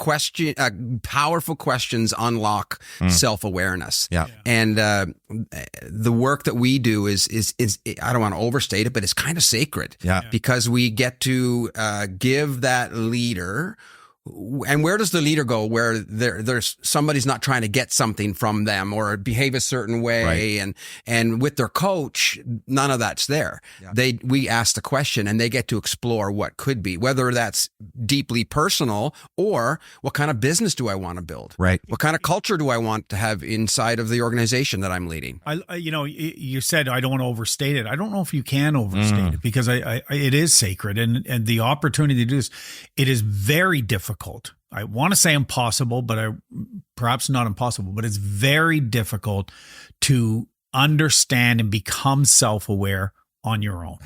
S2: powerful questions unlock self-awareness.
S1: Yeah.
S2: And the work that we do is I don't want to overstate it, but it's kind of sacred.
S1: Yeah.
S2: Because we get to give that leader. And where does the leader go? Where there's somebody's not trying to get something from them or behave a certain way, and with their coach, none of that's there. Yeah. We ask the question, and they get to explore what could be, whether that's deeply personal or what kind of business do I want to build?
S1: Right.
S2: What kind of culture do I want to have inside of the organization that I'm leading?
S4: You said I don't want to overstate it. I don't know if you can overstate it, because it is sacred, and the opportunity to do this, it is very difficult. I want to say impossible, but perhaps not impossible, but it's very difficult to understand and become self-aware on your own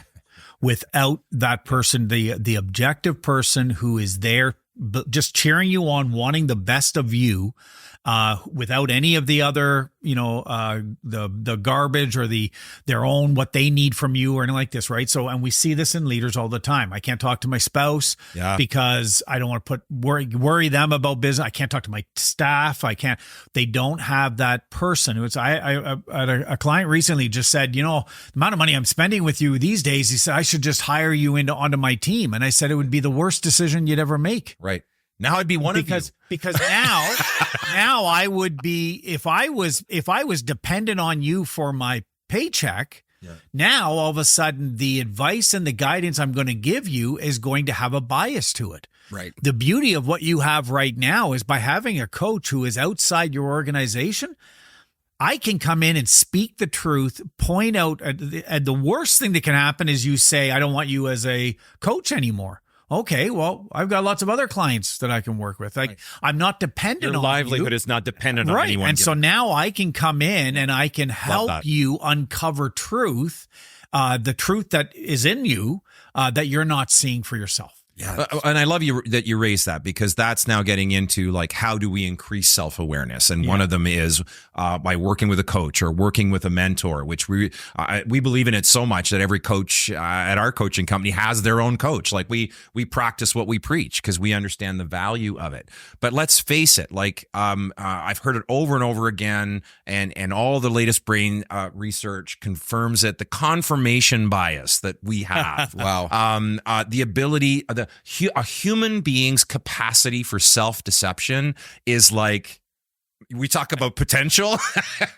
S4: without that person, the objective person who is there just cheering you on, wanting the best of you, without any of the other, the garbage or their own, what they need from you or anything like this, right? So, and we see this in leaders all the time. I can't talk to my spouse because I don't want to worry them about business. I can't talk to my staff. They don't have that person. A client recently just said, the amount of money I'm spending with you these days, he said, I should just hire you onto my team. And I said, it would be the worst decision you'd ever make.
S1: Right. Now I'd be one of you.
S4: Because now I would be, if I was dependent on you for my paycheck, now all of a sudden the advice and the guidance I'm going to give you is going to have a bias to it.
S2: Right.
S4: The beauty of what you have right now is by having a coach who is outside your organization, I can come in and speak the truth, point out, and the worst thing that can happen is you say, I don't want you as a coach anymore. Okay, well, I've got lots of other clients that I can work with. I'm not dependent on
S5: your livelihood is not dependent on anyone.
S4: And so now I can come in and I can help you uncover truth, the truth that is in you that you're not seeing for yourself.
S2: Yeah.
S1: And I love that you raised that, because that's now getting into like, how do we increase self-awareness? And one of them is by working with a coach or working with a mentor, which we believe in it so much that every coach at our coaching company has their own coach. Like we practice what we preach because we understand the value of it. But let's face it, like I've heard it over and over again, and all the latest brain research confirms it. The confirmation bias that we have.
S2: Wow.
S1: The ability, a human being's capacity for self-deception is like, we talk about potential,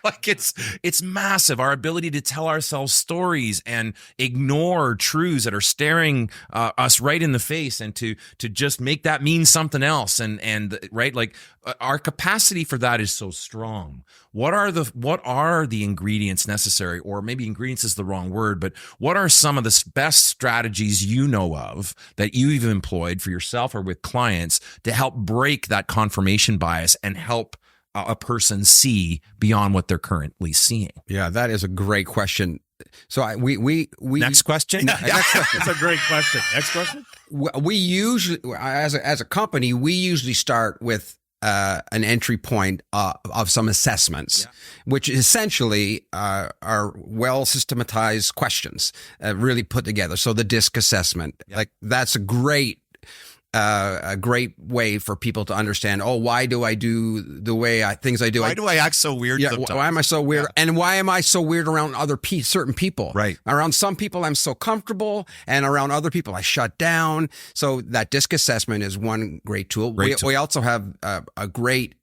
S1: like it's massive. Our ability to tell ourselves stories and ignore truths that are staring us right in the face, and to just make that mean something else, and right, like our capacity for that is so strong. What are the ingredients necessary, or maybe ingredients is the wrong word, but what are some of the best strategies you know of that you've employed for yourself or with clients to help break that confirmation bias and help a person see beyond what they're currently seeing?
S2: Yeah, that is a great question. So we
S1: Next question.
S4: That's a great question. Next question.
S2: We usually, as a company, we usually start with an entry point of some assessments, which essentially are well systematized questions, really put together. So the DISC assessment, like that's a great way for people to understand, why do I do the way things I do?
S5: Why do I act so weird sometimes?
S2: Why am I so weird? Yeah. And why am I so weird around certain people?
S1: Right.
S2: Around some people, I'm so comfortable, and around other people, I shut down. So that DISC assessment is one great tool. We also have a great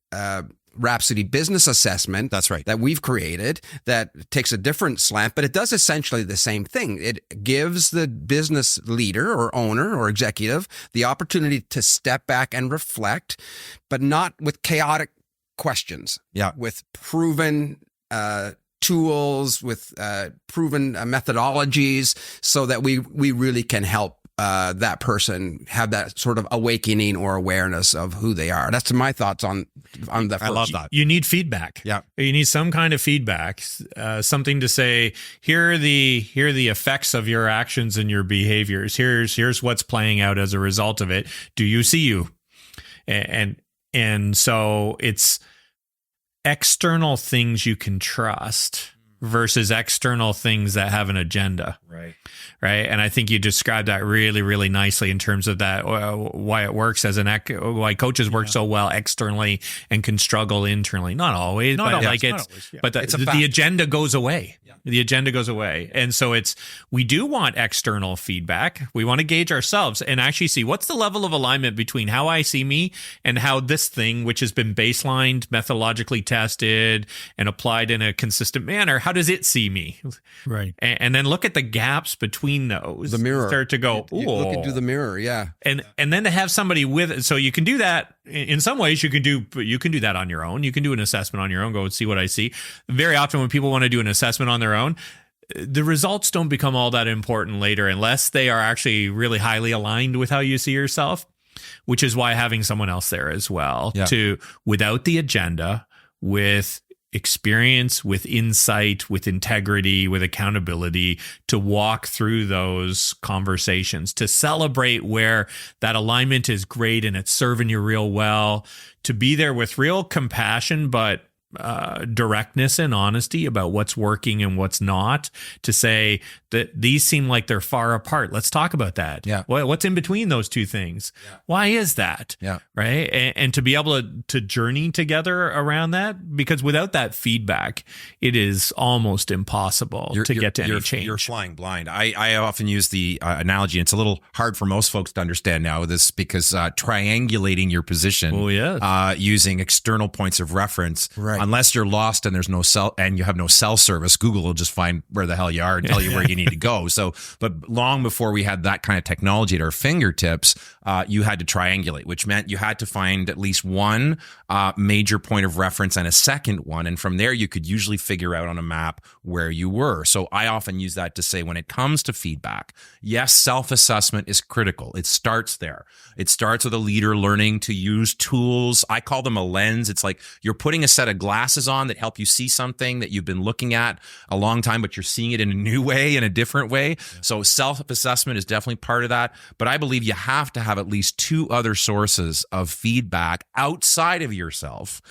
S2: Rhapsody business assessment.
S1: That's right.
S2: That we've created that takes a different slant, but it does essentially the same thing. It gives the business leader or owner or executive the opportunity to step back and reflect, but not with chaotic questions.
S1: Yeah.
S2: With proven tools, with proven methodologies, so that we really can help that person have that sort of awakening or awareness of who they are. That's my thoughts on that.
S1: I love that.
S3: You need feedback.
S1: Yeah.
S3: You need some kind of feedback, something to say, here are the effects of your actions and your behaviors. Here's what's playing out as a result of it. Do you see you? And so it's external things you can trust versus external things that have an agenda. Right. And I think you described that really, really nicely in terms of that, why it works why coaches work so well externally and can struggle internally. Not always, but the agenda goes away. Yeah. The agenda goes away. And so we do want external feedback. We want to gauge ourselves and actually see what's the level of alignment between how I see me and how this thing, which has been baselined, methodologically tested, and applied in a consistent manner, how does it see me?
S4: Right.
S3: And then look at the gaps between those.
S2: The mirror.
S3: Start to go,
S2: you look into the mirror, yeah.
S3: And then to have somebody with it. So you can do that in some ways. You can do that on your own. You can do an assessment on your own, go and see what I see. Very often when people want to do an assessment on their own, the results don't become all that important later unless they are actually really highly aligned with how you see yourself, which is why having someone else there as well without the agenda, with experience, with insight, with integrity, with accountability, to walk through those conversations, to celebrate where that alignment is great and it's serving you real well, to be there with real compassion, but directness and honesty about what's working and what's not, to say that these seem like they're far apart. Let's talk about that.
S1: Yeah.
S3: What's in between those two things? Yeah. Why is that?
S1: Yeah.
S3: Right. And to be able to journey together around that, because without that feedback, it is almost impossible to get to any change.
S1: You're flying blind. I often use the analogy, and it's a little hard for most folks to understand now, this because triangulating your position using external points of reference,
S2: right.
S1: Unless you're lost and there's no cell and you have no cell service, Google will just find where the hell you are and tell you where you need to go. So, but long before we had that kind of technology at our fingertips, you had to triangulate, which meant you had to find at least one major point of reference and a second one. And from there, you could usually figure out on a map where you were. So I often use that to say, when it comes to feedback, yes, self-assessment is critical. It starts there. It starts with a leader learning to use tools. I call them a lens. It's like you're putting a set of glasses glasses on that help you see something that you've been looking at a long time, but you're seeing it in a new way, in a different way. Yeah. So self-assessment is definitely part of that. But I believe you have to have at least 2 other sources of feedback outside of yourself,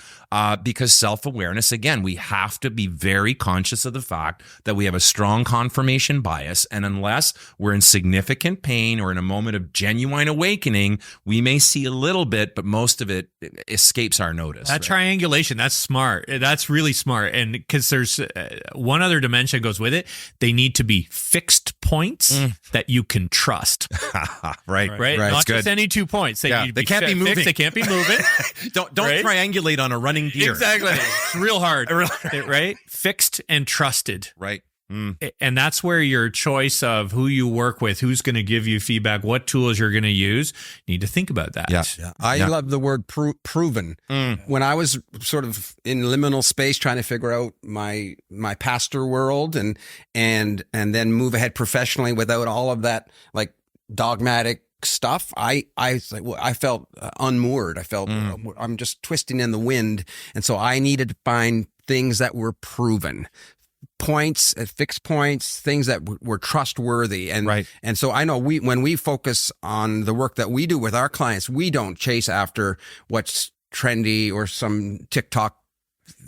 S1: because self-awareness, again, we have to be very conscious of the fact that we have a strong confirmation bias. And unless we're in significant pain or in a moment of genuine awakening, we may see a little bit, but most of it escapes our notice.
S3: That triangulation, that's smart. That's really smart. And because there's one other dimension goes with it. They need to be fixed points that you can trust.
S1: Right.
S3: Not just any 2 points. They
S1: can't be moving.
S3: They can't be moving.
S5: Don't triangulate on a running deer.
S3: Exactly. It's real hard. Right? Fixed and trusted.
S5: Right.
S3: And that's where your choice of who you work with, who's going to give you feedback, what tools you're going to use, you need to think about that.
S2: Yeah. I love the word proven. When I was sort of in liminal space trying to figure out my pastor world and then move ahead professionally without all of that like dogmatic stuff, I felt unmoored. I felt I'm just twisting in the wind, and so I needed to find things that were proven. Points, fixed points, things that were trustworthy. And so I know when we focus on the work that we do with our clients, we don't chase after what's trendy or some TikTok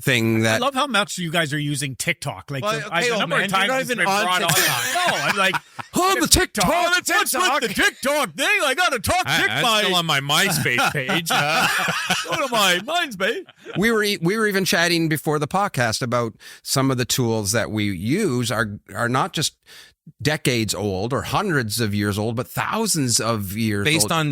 S2: thing that.
S4: I love how much you guys are using TikTok. Like,
S5: the number of times it's been
S4: brought on. No, I'm like, the TikTok. What's with the TikTok thing? I got to talk TikTok.
S3: I'm still on my MySpace page.
S4: Go to my MySpace.
S2: We were even chatting before the podcast about some of the tools that we use are not just decades old or hundreds of years old, but thousands of years
S1: based
S2: old.
S1: on,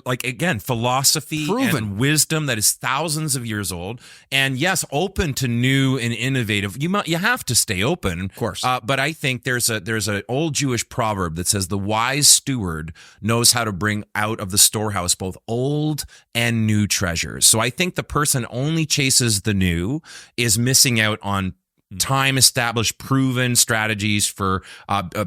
S1: like, again, philosophy and wisdom that is thousands of years old. And yes, open to new and innovative. You have to stay open,
S2: of course.
S1: But I think there's an old Jewish proverb that says the wise steward knows how to bring out of the storehouse both old and new treasures. So I think the person only chases the new is missing out on time established, proven strategies for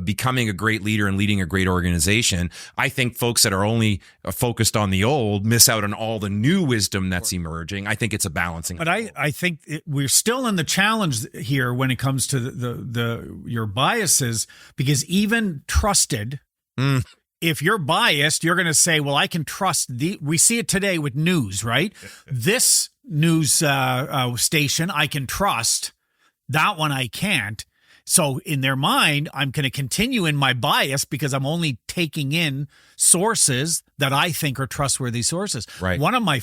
S1: becoming a great leader and leading a great organization. I think folks that are only focused on the old miss out on all the new wisdom that's emerging. I think it's a balancing.
S4: But I think we're still in the challenge here when it comes to your biases, because even trusted, if you're biased, you're going to say, well, I can trust we see it today with news, right? This news station I can trust. That one I can't. So in their mind, I'm going to continue in my bias because I'm only taking in sources that I think are trustworthy sources.
S1: Right.
S4: One of my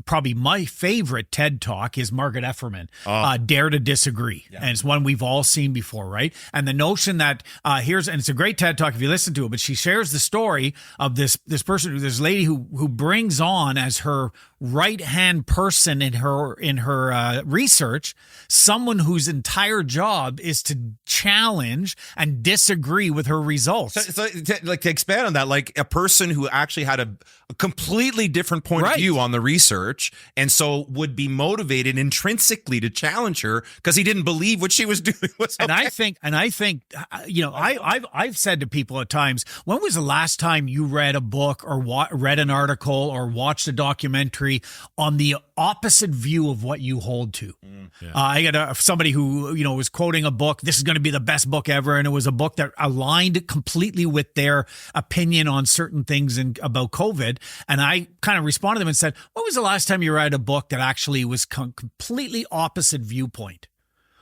S4: probably my favorite TED Talk is Margaret Efferman, Dare to Disagree. Yeah. And it's one we've all seen before, right? And the notion that and it's a great TED Talk if you listen to it, but she shares the story of this lady who brings on as her right-hand person in her research, someone whose entire job is to challenge and disagree with her results.
S5: So to expand on that, like a person who actually had a completely different point of view on the research, and so would be motivated intrinsically to challenge her because he didn't believe what she was doing was okay.
S4: And I think, I've said to people at times, when was the last time you read a book or read an article or watched a documentary on the opposite view of what you hold to? I got somebody who was quoting a book. This is going to be the best book ever, and it was a book that aligned completely with their opinion on certain things about COVID. And I kind of responded to them and said, when was the last time you read a book that actually was completely opposite viewpoint?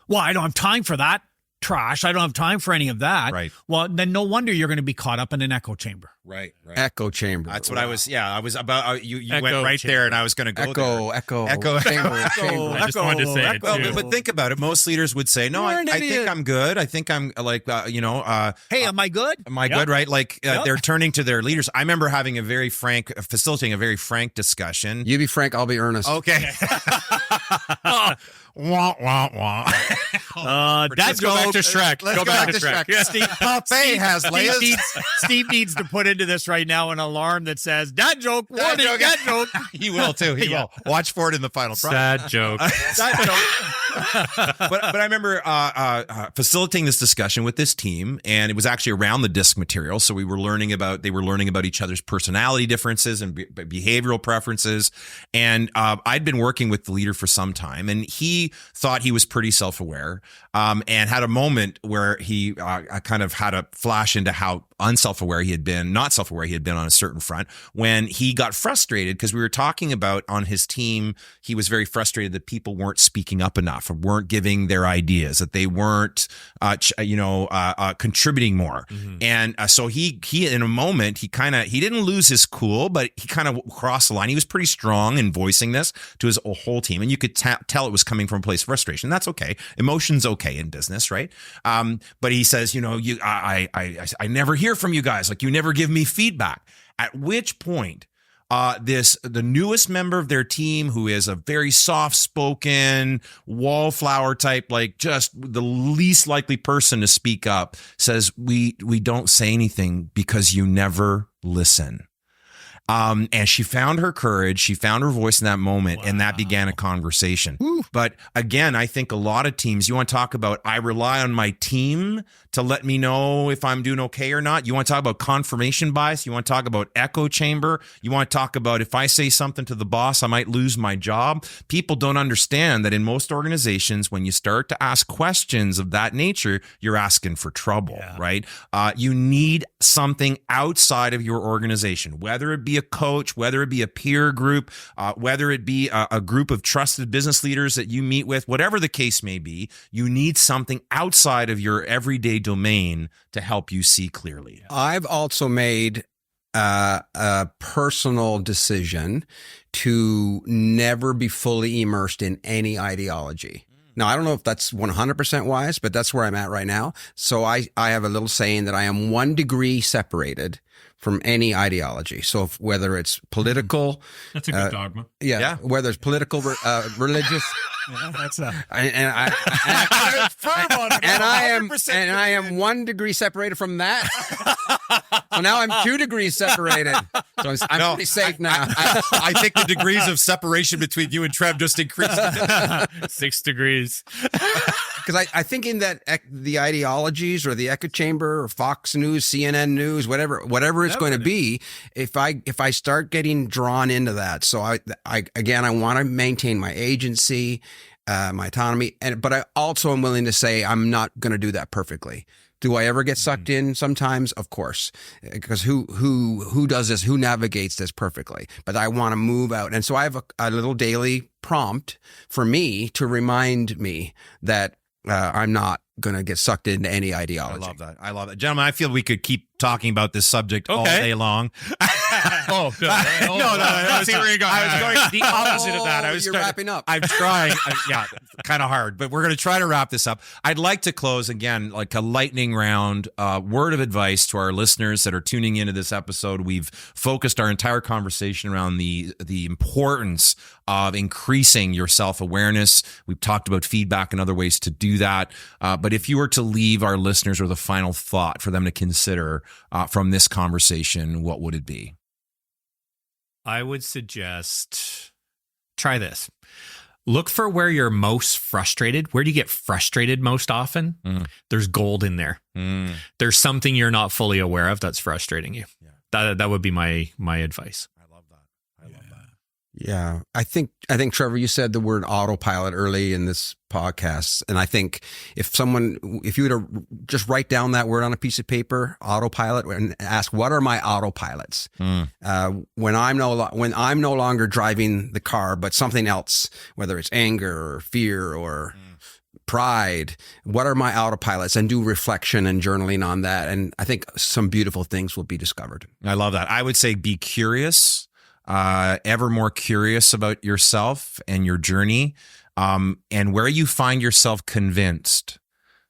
S4: Well, I don't have time for that trash. I don't have time for any of that.
S5: Right.
S4: Well, then no wonder you're going to be caught up in an echo chamber.
S5: Right.
S2: Echo chamber.
S5: That's what I was. Yeah, I was about. You
S3: Echo
S5: went right
S3: chamber.
S5: there, and I was going to go there.
S2: Echo
S5: Chamber.
S3: I just wanted to say it too.
S5: But think about it. Most leaders would say, "No, I think I'm good. I think I'm like,
S4: hey, am I good?
S5: Am I good? Right? Like they're turning to their leaders. I remember having facilitating a very frank discussion.
S2: You be frank, I'll be earnest.
S5: Okay. Wah, wah, wah.
S3: Let's go back to Shrek.
S5: Let's go back to Shrek.
S4: Yeah,
S5: Steve
S4: needs to put into this right now an alarm that says, dad joke, warning, dad joke.
S5: He will too. He will. Watch for it in the final product.
S3: Sad joke.
S5: Sad joke. But I remember facilitating this discussion with this team, and it was actually around the DISC material. So they were learning about each other's personality differences and behavioral preferences. And I'd been working with the leader for
S1: some time, and he thought he was pretty self-aware, and had a moment where he kind of had a flash into how unself-aware he had been, not self-aware he had been on a certain front, when he got frustrated because we were talking about on his team, he was very frustrated that people weren't speaking up enough or weren't giving their ideas, that they weren't, contributing more. And so he in a moment, he didn't lose his cool, but he kind of crossed the line. He was pretty strong in voicing this to his whole team, and you could tell it was coming from a place of frustration. That's okay. Emotion's okay in business, right? But he says, I never hear from you guys. Like, you never give me feedback. At which point, the newest member of their team, who is a very soft-spoken wallflower type, like just the least likely person to speak up, says, we don't say anything because you never listen. And she found her courage, she found her voice in that moment, and that began a conversation. But again, I think a lot of teams, you want to talk about, I rely on my team to let me know if I'm doing okay or not. You want to talk about confirmation bias. You want to talk about echo chamber. You want to talk about, if I say something to the boss, I might lose my job. People don't understand that in most organizations, when you start to ask questions of that nature, you're asking for trouble, right? You need something outside of your organization, whether it be a coach, whether it be a peer group, whether it be a group of trusted business leaders that you meet with, whatever the case may be, you need something outside of your everyday domain to help you see clearly.
S2: I've also made a personal decision to never be fully immersed in any ideology. Now, I don't know if that's 100% wise, but that's where I'm at right now. So I have a little saying that I am 1 degree separated from any ideology. So whether it's political,
S3: that's a good dogma.
S2: Yeah. Whether it's political, religious.
S4: That's a.
S2: And I am 1 degree separated from that. So now I'm 2 degrees separated. So I'm pretty safe now.
S5: I think the degrees of separation between you and Trev just increased.
S3: 6 degrees.
S2: Because I think in that the ideologies or the echo chamber or Fox News, CNN News, whatever it's going to be, if I start getting drawn into that, so I want to maintain my agency, my autonomy, but I also am willing to say I'm not going to do that perfectly. Do I ever get sucked in? Sometimes, of course, because who does this? Who navigates this perfectly? But I want to move out, and so I have a little daily prompt for me to remind me that I'm not going to get sucked into any ideology.
S5: I love that. Gentlemen, I feel we could keep talking about this subject all day long.
S3: No.
S5: See where you go. I was going the opposite of that.
S2: You're wrapping up.
S5: I'm trying. Kind of hard, but we're going to try to wrap this up. I'd like to close again, like a lightning round word of advice to our listeners that are tuning into this episode. We've focused our entire conversation around the importance of increasing your self-awareness. We've talked about feedback and other ways to do that. But if you were to leave our listeners with a final thought for them to consider from this conversation, what would it be?
S3: I would suggest try this. Look for where you're most frustrated. Where do you get frustrated most often? There's gold in there. There's something you're not fully aware of that's frustrating you. That would be my advice.
S5: I love that.
S2: Yeah. I think Trevor, you said the word autopilot early in this podcast. And I think if you were to just write down that word on a piece of paper, autopilot, and ask, what are my autopilots? When I'm no longer driving the car, but something else, whether it's anger or fear or pride, what are my autopilots? And do reflection and journaling on that. And I think some beautiful things will be discovered.
S1: I love that. I would say be curious. Ever more curious about yourself and your journey, and where you find yourself convinced,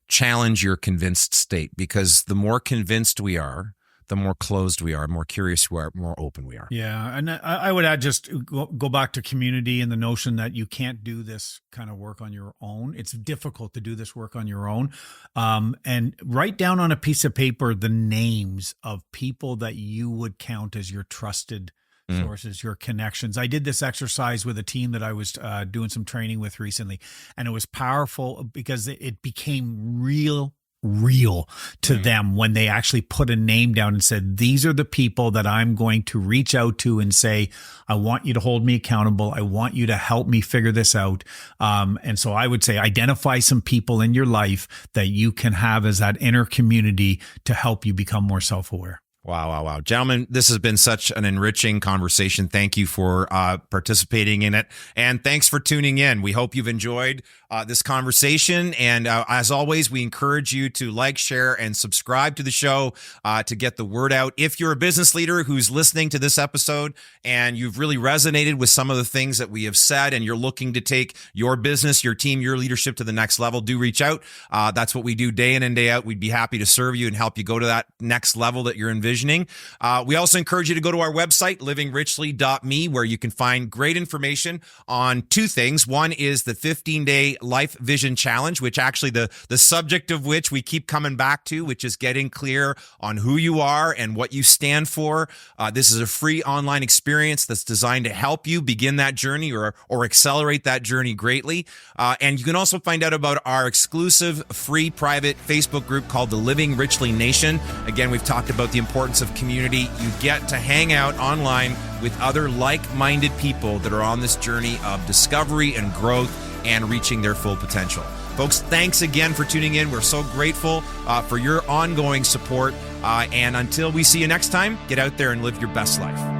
S1: challenge your convinced state, because the more convinced we are, the more closed we are, more curious we are, more open we are.
S4: Yeah. And I would add, just go back to community and the notion that you can't do this kind of work on your own. It's difficult to do this work on your own. And write down on a piece of paper the names of people that you would count as your trusted sources, your connections. I did this exercise with a team that I was doing some training with recently, and it was powerful because it became real real to them when they actually put a name down and said, these are the people that I'm going to reach out to and say, I want you to hold me accountable. I want you to help me figure this out. And so I would say identify some people in your life that you can have as that inner community to help you become more self-aware.
S5: Wow. Gentlemen, this has been such an enriching conversation. Thank you for participating in it. And thanks for tuning in. We hope you've enjoyed this conversation. And as always, we encourage you to like, share, and subscribe to the show to get the word out. If you're a business leader who's listening to this episode and you've really resonated with some of the things that we have said and you're looking to take your business, your team, your leadership to the next level, do reach out. That's what we do day in and day out. We'd be happy to serve you and help you go to that next level that you're envisioning. We also encourage you to go to our website, livingrichley.me, where you can find great information on two things. One is the 15-day Life Vision Challenge, which actually the subject of which we keep coming back to, which is getting clear on who you are and what you stand for. This is a free online experience that's designed to help you begin that journey or accelerate that journey greatly. And you can also find out about our exclusive free private Facebook group called the Living Richly Nation. Again, we've talked about the importance of community. You get to hang out online with other like-minded people that are on this journey of discovery and growth and reaching their full potential. Folks, thanks again for tuning in. We're so grateful for your ongoing support. And until we see you next time, get out there and live your best life.